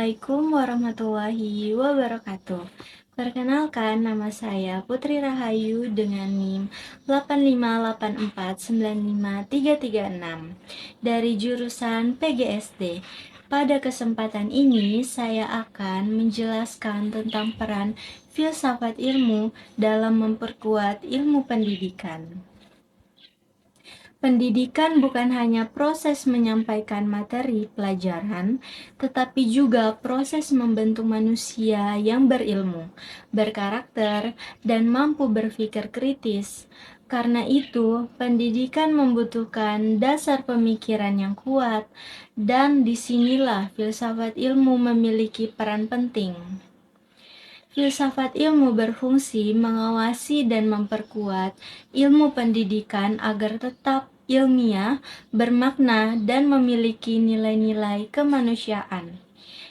Assalamualaikum warahmatullahi wabarakatuh. Perkenalkan, nama saya Putri Rahayu dengan NIM 858495336 dari jurusan PGSD. Pada kesempatan ini, saya akan menjelaskan tentang peran filsafat ilmu dalam memperkuat ilmu pendidikan. Pendidikan bukan hanya proses menyampaikan materi pelajaran, tetapi juga proses membentuk manusia yang berilmu, berkarakter, dan mampu berpikir kritis. Karena itu, pendidikan membutuhkan dasar pemikiran yang kuat, dan disinilah filsafat ilmu memiliki peran penting. Filsafat ilmu berfungsi mengawasi dan memperkuat ilmu pendidikan agar tetap ilmiah, bermakna, dan memiliki nilai-nilai kemanusiaan.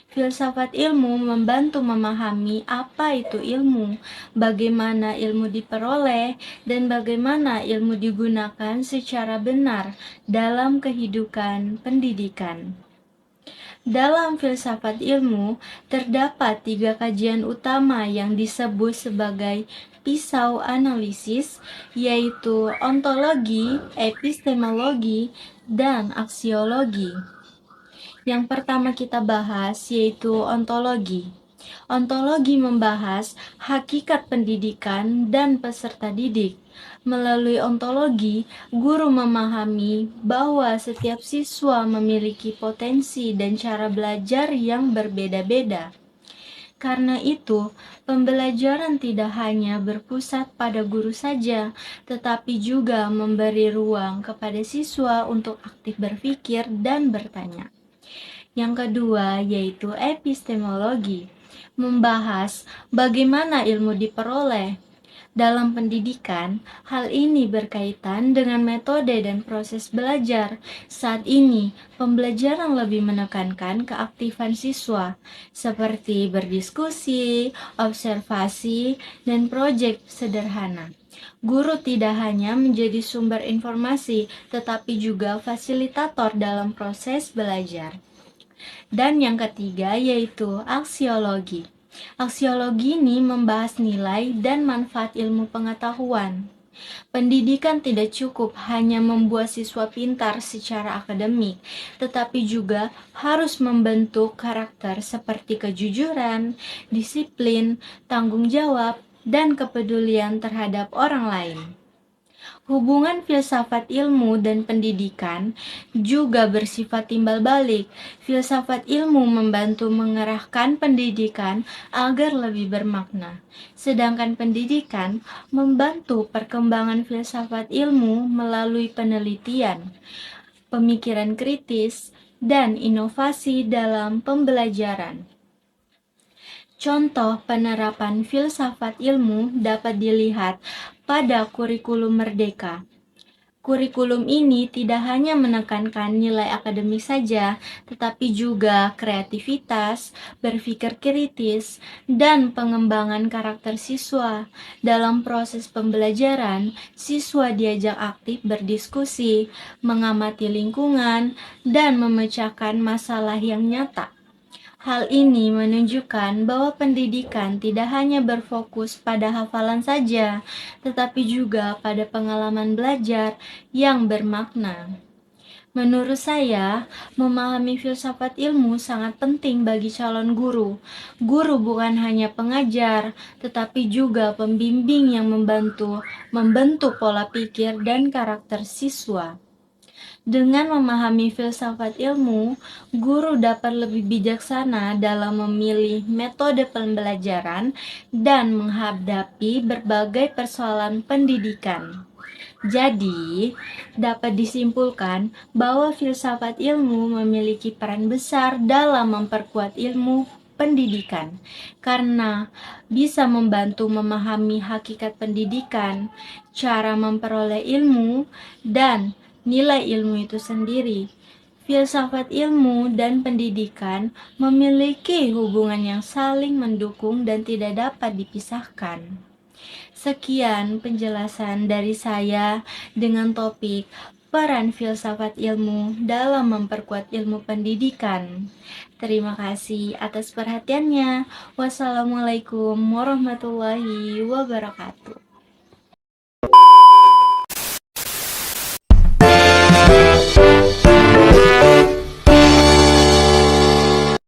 Filsafat ilmu membantu memahami apa itu ilmu, bagaimana ilmu diperoleh, dan bagaimana ilmu digunakan secara benar dalam kehidupan pendidikan. Dalam filsafat ilmu, terdapat 3 kajian utama yang disebut sebagai pisau analisis, yaitu ontologi, epistemologi, dan aksiologi. Yang pertama kita bahas yaitu ontologi. Ontologi membahas hakikat pendidikan dan peserta didik. Melalui ontologi, guru memahami bahwa setiap siswa memiliki potensi dan cara belajar yang berbeda-beda. Karena itu, pembelajaran tidak hanya berpusat pada guru saja, tetapi juga memberi ruang kepada siswa untuk aktif berpikir dan bertanya. Yang kedua yaitu epistemologi, membahas bagaimana ilmu diperoleh. Dalam pendidikan, hal ini berkaitan dengan metode dan proses belajar. Saat ini, pembelajaran lebih menekankan keaktifan siswa, seperti berdiskusi, observasi, dan proyek sederhana. Guru tidak hanya menjadi sumber informasi, tetapi juga fasilitator dalam proses belajar. Dan yang ketiga yaitu aksiologi. Aksiologi ini membahas nilai dan manfaat ilmu pengetahuan. Pendidikan tidak cukup hanya membuat siswa pintar secara akademik, tetapi juga harus membentuk karakter seperti kejujuran, disiplin, tanggung jawab, dan kepedulian terhadap orang lain. Hubungan filsafat ilmu dan pendidikan juga bersifat timbal balik. Filsafat ilmu membantu mengerahkan pendidikan agar lebih bermakna, sedangkan pendidikan membantu perkembangan filsafat ilmu melalui penelitian, pemikiran kritis, dan inovasi dalam pembelajaran. Contoh penerapan filsafat ilmu dapat dilihat pada kurikulum merdeka. Kurikulum ini tidak hanya menekankan nilai akademik saja, tetapi juga kreativitas, berpikir kritis, dan pengembangan karakter siswa. Dalam proses pembelajaran, siswa diajak aktif berdiskusi, mengamati lingkungan, dan memecahkan masalah yang nyata. Hal ini menunjukkan bahwa pendidikan tidak hanya berfokus pada hafalan saja, tetapi juga pada pengalaman belajar yang bermakna. Menurut saya, memahami filsafat ilmu sangat penting bagi calon guru. Guru bukan hanya pengajar, tetapi juga pembimbing yang membantu membentuk pola pikir dan karakter siswa. Dengan memahami filsafat ilmu, guru dapat lebih bijaksana dalam memilih metode pembelajaran dan menghadapi berbagai persoalan pendidikan. Jadi, dapat disimpulkan bahwa filsafat ilmu memiliki peran besar dalam memperkuat ilmu pendidikan karena bisa membantu memahami hakikat pendidikan, cara memperoleh ilmu, dan nilai ilmu itu sendiri. Filsafat ilmu dan pendidikan memiliki hubungan yang saling mendukung dan tidak dapat dipisahkan. Sekian penjelasan dari saya dengan topik peran filsafat ilmu dalam memperkuat ilmu pendidikan. Terima kasih atas perhatiannya. Wassalamualaikum warahmatullahi wabarakatuh.